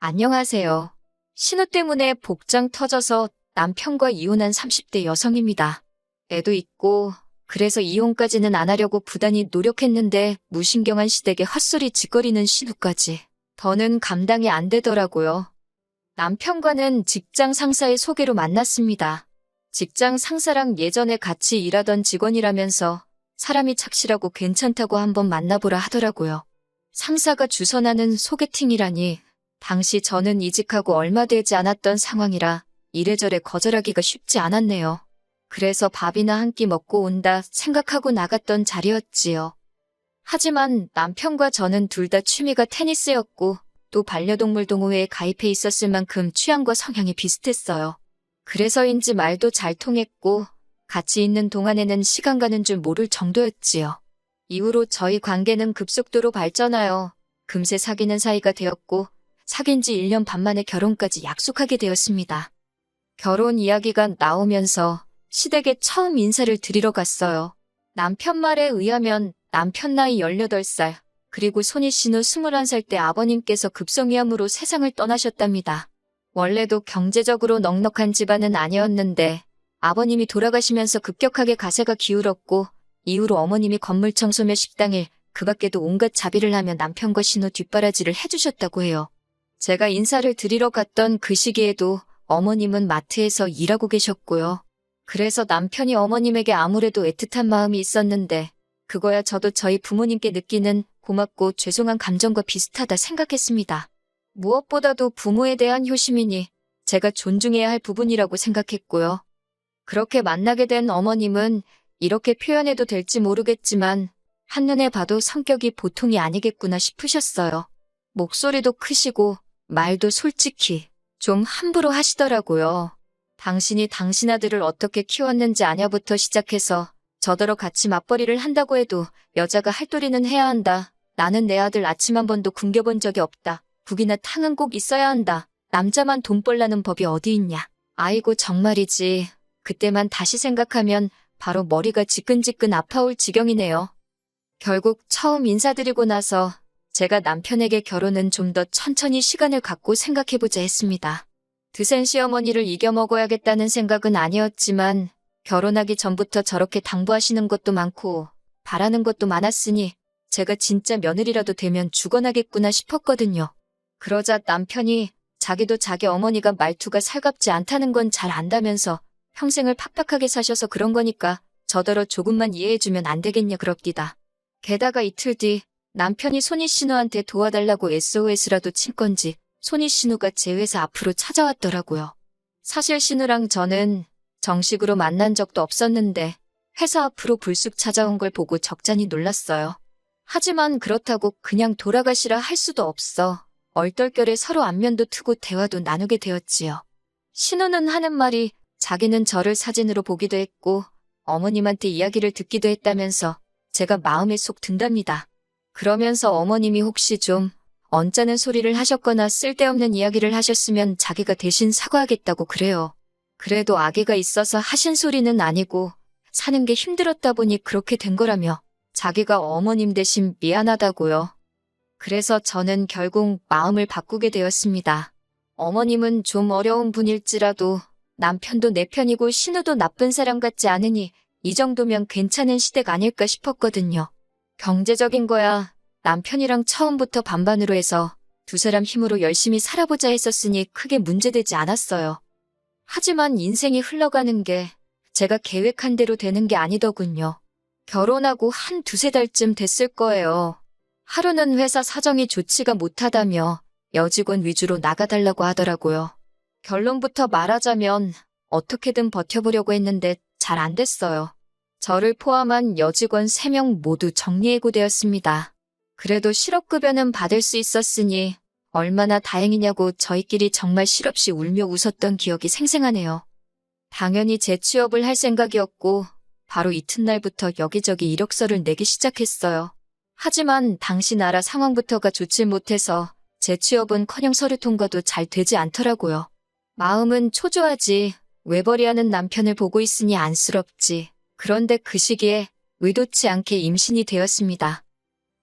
안녕하세요. 신우 때문에 복장 터져서 남편과 이혼한 30대 여성입니다. 애도 있고, 그래서 이혼까지는 안 하려고 부단히 노력했는데 무신경한 시댁에 헛소리 짓거리는 신우까지. 더는 감당이 안 되더라고요. 남편과는 직장 상사의 소개로 만났습니다. 직장 상사랑 예전에 같이 일하던 직원이라면서 사람이 착실하고 괜찮다고 한번 만나보라 하더라고요. 상사가 주선하는 소개팅이라니, 당시 저는 이직하고 얼마 되지 않았던 상황이라 이래저래 거절하기가 쉽지 않았네요. 그래서 밥이나 한 끼 먹고 온다 생각하고 나갔던 자리였지요. 하지만 남편과 저는 둘 다 취미가 테니스였고 또 반려동물 동호회에 가입해 있었을 만큼 취향과 성향이 비슷했어요. 그래서인지 말도 잘 통했고 같이 있는 동안에는 시간 가는 줄 모를 정도였지요. 이후로 저희 관계는 급속도로 발전하여 금세 사귀는 사이가 되었고 사귄 지 1년 반 만에 결혼까지 약속하게 되었습니다. 결혼 이야기가 나오면서 시댁에 처음 인사를 드리러 갔어요. 남편 말에 의하면 남편 나이 18살, 그리고 손이 신우 21살 때 아버님께서 급성위암으로 세상을 떠나셨답니다. 원래도 경제적으로 넉넉한 집안은 아니었는데 아버님이 돌아가시면서 급격하게 가세가 기울었고 이후로 어머님이 건물 청소며 식당일, 그 밖에도 온갖 자비를 하며 남편과 신우 뒷바라지를 해주셨다고 해요. 제가 인사를 드리러 갔던 그 시기에도 어머님은 마트에서 일하고 계셨고요. 그래서 남편이 어머님에게 아무래도 애틋한 마음이 있었는데 그거야 저도 저희 부모님께 느끼는 고맙고 죄송한 감정과 비슷하다 생각했습니다. 무엇보다도 부모에 대한 효심이니 제가 존중해야 할 부분이라고 생각했고요. 그렇게 만나게 된 어머님은 이렇게 표현해도 될지 모르겠지만 한눈에 봐도 성격이 보통이 아니겠구나 싶으셨어요. 목소리도 크시고 말도 솔직히 좀 함부로 하시더라고요. 당신이 당신 아들을 어떻게 키웠는지 아냐부터 시작해서 저더러 같이 맞벌이를 한다고 해도 여자가 할도리는 해야 한다. 나는 내 아들 아침 한 번도 굶겨본 적이 없다. 국이나 탕은 꼭 있어야 한다. 남자만 돈 벌라는 법이 어디 있냐. 아이고 정말이지. 그때만 다시 생각하면 바로 머리가 지끈지끈 아파올 지경이네요. 결국 처음 인사드리고 나서 제가 남편에게 결혼은 좀 더 천천히 시간을 갖고 생각해보자 했습니다. 드센 시어머니를 이겨먹어야겠다는 생각은 아니었지만 결혼하기 전부터 저렇게 당부하시는 것도 많고 바라는 것도 많았으니 제가 진짜 며느리라도 되면 죽어나겠구나 싶었거든요. 그러자 남편이 자기도 자기 어머니가 말투가 살갑지 않다는 건 잘 안다면서 평생을 팍팍하게 사셔서 그런 거니까 저더러 조금만 이해해주면 안 되겠냐 그럽디다. 게다가 이틀 뒤 남편이 손희 신우한테 도와달라고 SOS라도 친 건지 손희 신우가 제 회사 앞으로 찾아왔더라고요. 사실 신우랑 저는 정식으로 만난 적도 없었는데 회사 앞으로 불쑥 찾아온 걸 보고 적잖이 놀랐어요. 하지만 그렇다고 그냥 돌아가시라 할 수도 없어. 얼떨결에 서로 안면도 트고 대화도 나누게 되었지요. 신우는 하는 말이 자기는 저를 사진으로 보기도 했고 어머님한테 이야기를 듣기도 했다면서 제가 마음에 쏙 든답니다. 그러면서 어머님이 혹시 좀 언짢은 소리를 하셨거나 쓸데없는 이야기를 하셨으면 자기가 대신 사과하겠다고 그래요. 그래도 아기가 있어서 하신 소리는 아니고 사는 게 힘들었다 보니 그렇게 된 거라며 자기가 어머님 대신 미안하다고요. 그래서 저는 결국 마음을 바꾸게 되었습니다. 어머님은 좀 어려운 분일지라도 남편도 내 편이고 신우도 나쁜 사람 같지 않으니 이 정도면 괜찮은 시댁 아닐까 싶었거든요. 경제적인 거야 남편이랑 처음부터 반반으로 해서 두 사람 힘으로 열심히 살아보자 했었으니 크게 문제되지 않았어요. 하지만 인생이 흘러가는 게 제가 계획한 대로 되는 게 아니더군요. 결혼하고 한 두세 달쯤 됐을 거예요. 하루는 회사 사정이 좋지가 못하다며 여직원 위주로 나가달라고 하더라고요. 결론부터 말하자면 어떻게든 버텨보려고 했는데 잘 안 됐어요. 저를 포함한 여직원 3명 모두 정리해고되었습니다. 그래도 실업급여는 받을 수 있었으니 얼마나 다행이냐고 저희끼리 정말 실없이 울며 웃었던 기억이 생생하네요. 당연히 재취업을 할 생각이었고 바로 이튿날부터 여기저기 이력서를 내기 시작했어요. 하지만 당시 나라 상황부터가 좋지 못해서 재취업은커녕 서류 통과도 잘 되지 않더라고요. 마음은 초조하지. 외벌이하는 남편을 보고 있으니 안쓰럽지. 그런데 그 시기에 의도치 않게 임신이 되었습니다.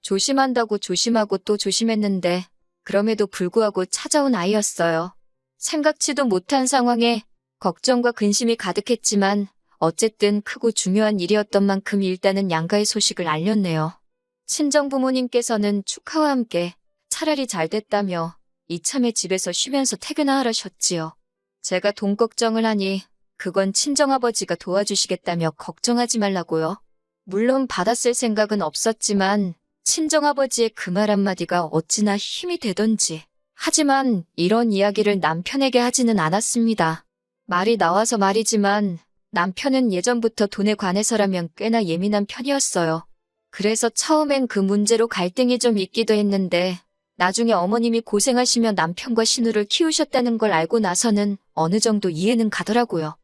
조심한다고 조심하고 또 조심했는데 그럼에도 불구하고 찾아온 아이였어요. 생각지도 못한 상황에 걱정과 근심이 가득했지만 어쨌든 크고 중요한 일이었던 만큼 일단은 양가의 소식을 알렸네요. 친정 부모님께서는 축하와 함께 차라리 잘 됐다며 이참에 집에서 쉬면서 퇴근하라셨지요. 제가 돈 걱정을 하니 그건 친정아버지가 도와주시겠다며 걱정하지 말라고요. 물론 받았을 생각은 없었지만 친정아버지의 그 말 한마디가 어찌나 힘이 되던지. 하지만 이런 이야기를 남편에게 하지는 않았습니다. 말이 나와서 말이지만 남편은 예전부터 돈에 관해서라면 꽤나 예민한 편이었어요. 그래서 처음엔 그 문제로 갈등이 좀 있기도 했는데 나중에 어머님이 고생하시며 남편과 신우를 키우셨다는 걸 알고 나서는 어느 정도 이해는 가더라고요.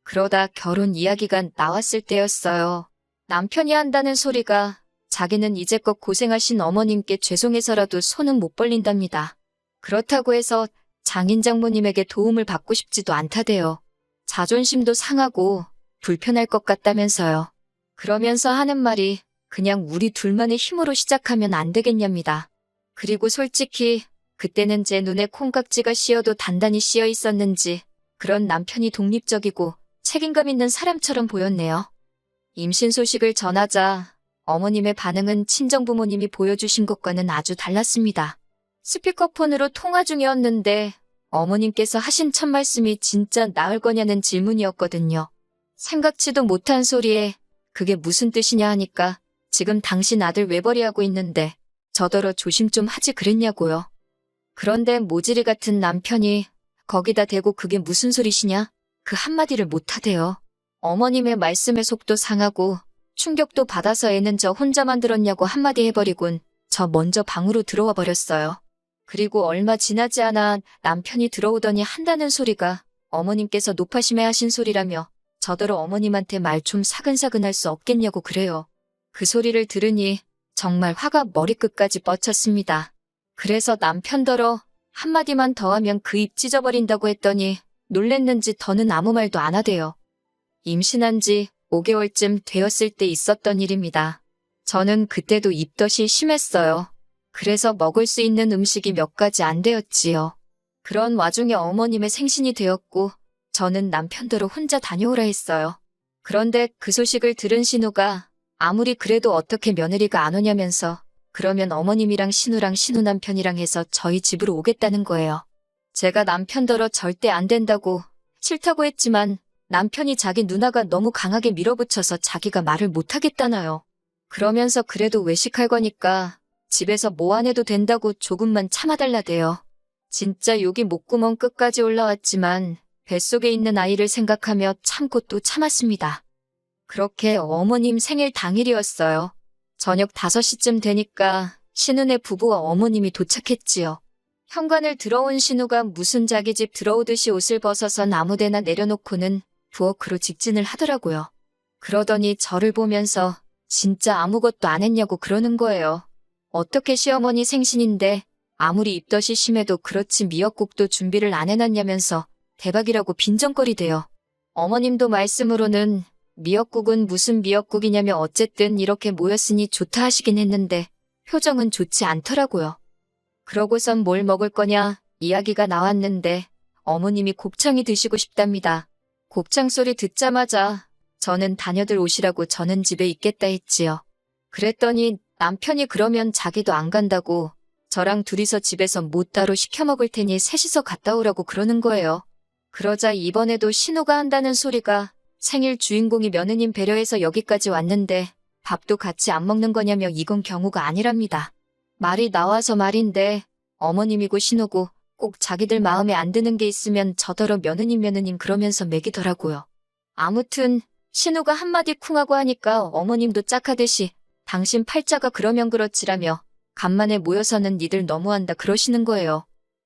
그러다 결혼 이야기가 나왔을 때였어요. 남편이 한다는 소리가 자기는 이제껏 고생하신 어머님께 죄송해서라도 손은 못 벌린답니다. 그렇다고 해서 장인 장모님에게 도움을 받고 싶지도 않다대요. 자존심도 상하고 불편할 것 같다면서요. 그러면서 하는 말이 그냥 우리 둘만의 힘으로 시작하면 안 되겠냐입니다. 그리고 솔직히 그때는 제 눈에 콩깍지가 씌어도 단단히 씌어 있었는지 그런 남편이 독립적이고 책임감 있는 사람처럼 보였네요. 임신 소식을 전하자 어머님의 반응은 친정부모님이 보여주신 것과는 아주 달랐습니다. 스피커폰으로 통화 중이었는데 어머님께서 하신 첫 말씀이 진짜 나을 거냐는 질문이었거든요. 생각지도 못한 소리에 그게 무슨 뜻이냐 하니까 지금 당신 아들 외벌이하고 있는데 저더러 조심 좀 하지 그랬냐고요. 그런데 모질이 같은 남편이 거기다 대고 그게 무슨 소리시냐? 그 한마디를 못하대요. 어머님의 말씀에 속도 상하고 충격도 받아서 애는 저 혼자만 들었냐고 한마디 해버리곤 저 먼저 방으로 들어와 버렸어요. 그리고 얼마 지나지 않아 남편이 들어오더니 한다는 소리가 어머님께서 노파심에 하신 소리라며 저더러 어머님한테 말 좀 사근사근 할 수 없겠냐고 그래요. 그 소리를 들으니 정말 화가 머리끝까지 뻗쳤습니다. 그래서 남편더러 한마디만 더 하면 그 입 찢어버린다고 했더니 놀랬는지 더는 아무 말도 안 하대요. 임신한 지 5개월쯤 되었을 때 있었던 일입니다. 저는 그때도 입덧이 심했어요. 그래서 먹을 수 있는 음식이 몇 가지 안 되었지요. 그런 와중에 어머님의 생신이 되었고 저는 남편더러 혼자 다녀오라 했어요. 그런데 그 소식을 들은 신우가 아무리 그래도 어떻게 며느리가 안 오냐면서 그러면 어머님이랑 신우랑 신우 남편이랑 해서 저희 집으로 오겠다는 거예요. 제가 남편더러 절대 안 된다고 싫다고 했지만 남편이 자기 누나가 너무 강하게 밀어붙여서 자기가 말을 못하겠다나요. 그러면서 그래도 외식할 거니까 집에서 뭐 안 해도 된다고 조금만 참아달라대요. 진짜 욕이 목구멍 끝까지 올라왔지만 뱃속에 있는 아이를 생각하며 참고 또 참았습니다. 그렇게 어머님 생일 당일이었어요. 저녁 5시쯤 되니까 신우네 부부와 어머님이 도착했지요. 현관을 들어온 신우가 무슨 자기 집 들어오듯이 옷을 벗어서 아무데나 내려놓고는 부엌으로 직진을 하더라고요. 그러더니 저를 보면서 진짜 아무것도 안 했냐고 그러는 거예요. 어떻게 시어머니 생신인데 아무리 입덧이 심해도 그렇지 미역국도 준비를 안 해놨냐면서 대박이라고 빈정거리대요. 어머님도 말씀으로는 미역국은 무슨 미역국이냐며 어쨌든 이렇게 모였으니 좋다 하시긴 했는데 표정은 좋지 않더라고요. 그러고선 뭘 먹을 거냐 이야기가 나왔는데 어머님이 곱창이 드시고 싶답니다. 곱창 소리 듣자마자 저는 다녀들 오시라고 저는 집에 있겠다 했지요. 그랬더니 남편이 그러면 자기도 안 간다고 저랑 둘이서 집에서 뭐 따로 시켜 먹을 테니 셋이서 갔다 오라고 그러는 거예요. 그러자 이번에도 신우가 한다는 소리가 생일 주인공이 며느님 배려해서 여기까지 왔는데 밥도 같이 안 먹는 거냐며 이건 경우가 아니랍니다. 말이 나와서 말인데 어머님이고 신우고 꼭 자기들 마음에 안 드는 게 있으면 저더러 며느님 그러면서 매기더라고요. 아무튼 신우가 한마디 쿵하고 하니까 어머님도 짝하듯이 당신 팔자가 그러면 그렇지라며 간만에 모여서는 니들 너무한다 그러시는 거예요.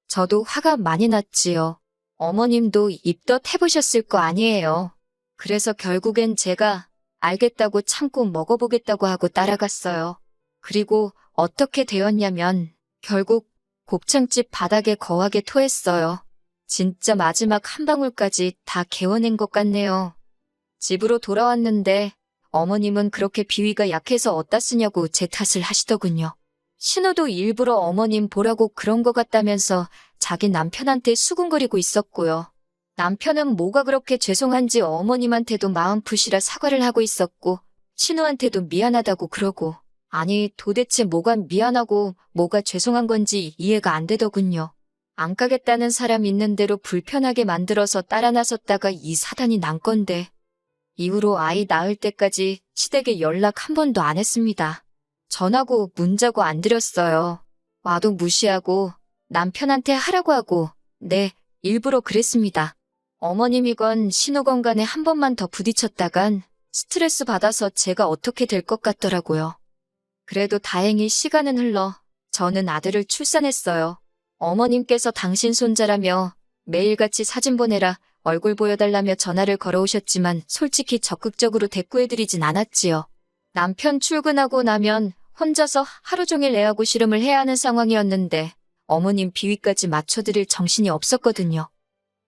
저도 화가 많이 났지요. 어머님도 입덧 해보셨을 거 아니에요. 그래서 결국엔 제가 알겠다고 참고 먹어보겠다고 하고 따라갔어요. 그리고 어떻게 되었냐면 결국 곱창집 바닥에 거하게 토했어요. 진짜 마지막 한 방울까지 다 개워낸 것 같네요. 집으로 돌아왔는데 어머님은 그렇게 비위가 약해서 어디다 쓰냐고 제 탓을 하시더군요. 신우도 일부러 어머님 보라고 그런 것 같다면서 자기 남편한테 수군거리고 있었고요. 남편은 뭐가 그렇게 죄송한지 어머님한테도 마음 푸시라 사과를 하고 있었고 신우한테도 미안하다고 그러고 아니 도대체 뭐가 미안하고 뭐가 죄송한 건지 이해가 안 되더군요. 안 가겠다는 사람 있는 대로 불편하게 만들어서 따라 나섰다가 이 사단이 난 건데 이후로 아이 낳을 때까지 시댁에 연락 한 번도 안 했습니다. 전화고 문자고 안 드렸어요. 와도 무시하고 남편한테 하라고 하고 네, 일부러 그랬습니다. 어머님이건 신우건 간에 한 번만 더 부딪혔다간 스트레스 받아서 제가 어떻게 될 것 같더라고요. 그래도 다행히 시간은 흘러 저는 아들을 출산했어요. 어머님께서 당신 손자라며 매일같이 사진 보내라 얼굴 보여달라며 전화를 걸어오셨지만 솔직히 적극적으로 대꾸해드리진 않았지요. 남편 출근하고 나면 혼자서 하루 종일 애하고 씨름을 해야 하는 상황이었는데 어머님 비위까지 맞춰드릴 정신이 없었거든요.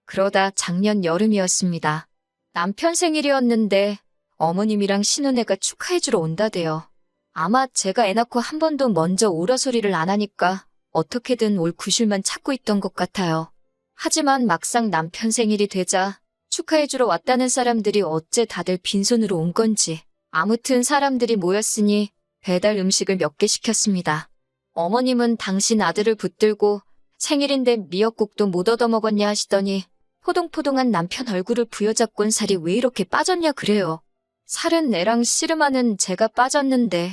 그러다 작년 여름이었습니다. 남편 생일이었는데 어머님이랑 신혼애가 축하해주러 온다대요. 아마 제가 애 낳고 한 번도 먼저 오라 소리를 안 하니까 어떻게든 올 구실만 찾고 있던 것 같아요. 하지만 막상 남편 생일이 되자 축하해주러 왔다는 사람들이 어째 다들 빈손으로 온 건지 아무튼 사람들이 모였으니 배달 음식을 몇 개 시켰습니다. 어머님은 당신 아들을 붙들고 생일인데 미역국도 못 얻어먹었냐 하시더니 포동포동한 남편 얼굴을 부여잡곤 살이 왜 이렇게 빠졌냐 그래요. 살은 애랑 씨름하는 제가 빠졌는데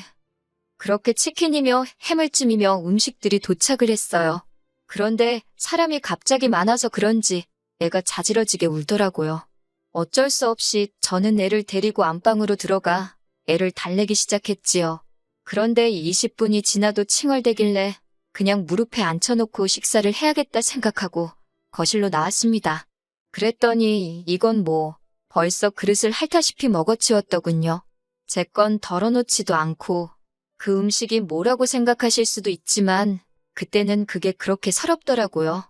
그렇게 치킨이며 해물찜이며 음식들이 도착을 했어요. 그런데 사람이 갑자기 많아서 그런지 애가 자지러지게 울더라고요. 어쩔 수 없이 저는 애를 데리고 안방으로 들어가 애를 달래기 시작했지요. 그런데 20분이 지나도 칭얼대길래 그냥 무릎에 앉혀놓고 식사를 해야겠다 생각하고 거실로 나왔습니다. 그랬더니 이건 뭐 벌써 그릇을 핥다시피 먹어치웠더군요. 제 건 덜어놓지도 않고 그 음식이 뭐라고 생각하실 수도 있지만 그때는 그게 그렇게 서럽더라고요.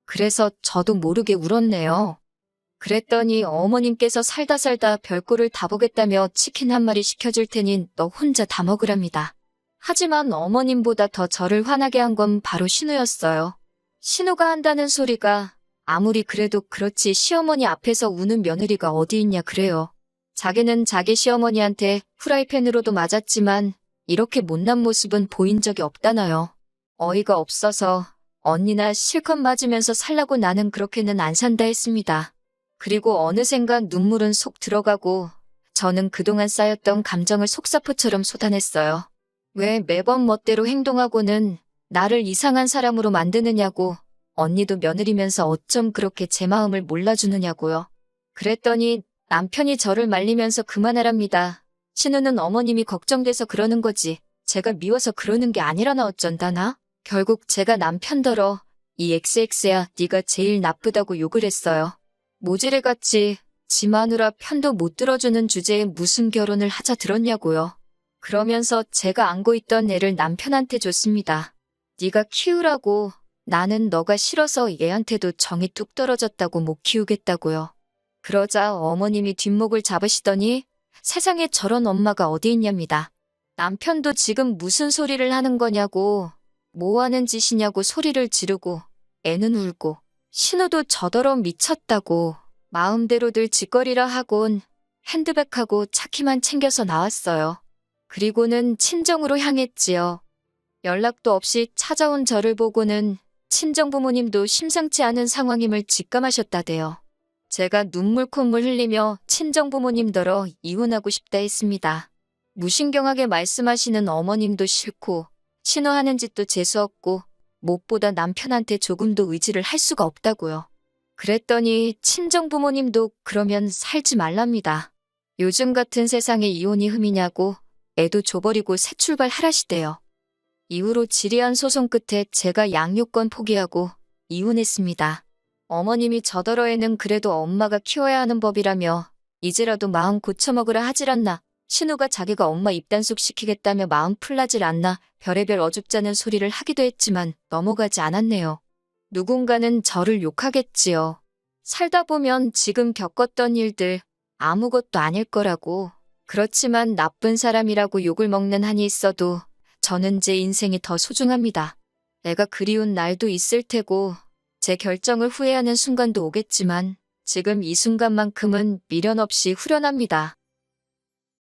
그래서 저도 모르게 울었네요. 그랬더니 어머님께서 살다 살다 별꼴을 다 보겠다며 치킨 한 마리 시켜줄 테니 너 혼자 다 먹으랍니다. 하지만 어머님보다 더 저를 화나게 한 건 바로 신우였어요. 신우가 한다는 소리가 아무리 그래도 그렇지 시어머니 앞에서 우는 며느리가 어디 있냐 그래요. 자기는 자기 시어머니한테 프라이팬으로도 맞았지만 이렇게 못난 모습은 보인 적이 없다나요. 어이가 없어서 언니나 실컷 맞으면서 살라고 나는 그렇게는 안 산다 했습니다. 그리고 어느샌가 눈물은 속 들어가고 저는 그동안 쌓였던 감정을 속사포처럼 쏟아냈어요. 왜 매번 멋대로 행동하고는 나를 이상한 사람으로 만드느냐고 언니도 며느리면서 어쩜 그렇게 제 마음을 몰라주느냐고요. 그랬더니 남편이 저를 말리면서 그만하랍니다. 신우는 어머님이 걱정돼서 그러는 거지 제가 미워서 그러는 게 아니라나 어쩐다나? 결국 제가 남편더러 이 XX야 네가 제일 나쁘다고 욕을 했어요. 모지레같이 지 마누라 편도 못 들어주는 주제에 무슨 결혼을 하자 들었냐고요. 그러면서 제가 안고 있던 애를 남편한테 줬습니다. 네가 키우라고 나는 너가 싫어서 얘한테도 정이 뚝 떨어졌다고 못 키우겠다고요. 그러자 어머님이 뒷목을 잡으시더니 세상에 저런 엄마가 어디 있냐입니다. 남편도 지금 무슨 소리를 하는 거냐고 뭐 하는 짓이냐고 소리를 지르고 애는 울고 신우도 저더러 미쳤다고 마음대로들 짓거리라 하곤 핸드백하고 차키만 챙겨서 나왔어요. 그리고는 친정으로 향했지요. 연락도 없이 찾아온 저를 보고는 친정 부모님도 심상치 않은 상황임을 직감하셨다대요. 제가 눈물 콧물 흘리며 친정 부모님더러 이혼하고 싶다 했습니다. 무신경하게 말씀하시는 어머님도 싫고 신우하는 짓도 재수없고 무엇보다 남편한테 조금도 의지를 할 수가 없다고요. 그랬더니 친정 부모님도 그러면 살지 말랍니다. 요즘 같은 세상에 이혼이 흠이냐고 애도 줘버리고 새 출발하라시대요. 이후로 지리한 소송 끝에 제가 양육권 포기하고 이혼했습니다. 어머님이 저더러 애는 그래도 엄마가 키워야 하는 법이라며 이제라도 마음 고쳐먹으라 하질 않나 신우가 자기가 엄마 입단속 시키겠다며 마음 풀나질 않나 별의별 어줍잖은 소리를 하기도 했지만 넘어가지 않았네요. 누군가는 저를 욕하겠지요. 살다 보면 지금 겪었던 일들 아무것도 아닐 거라고. 그렇지만 나쁜 사람이라고 욕을 먹는 한이 있어도 저는 제 인생이 더 소중합니다. 애가 그리운 날도 있을 테고 제 결정을 후회하는 순간도 오겠지만 지금 이 순간만큼은 미련 없이 후련합니다.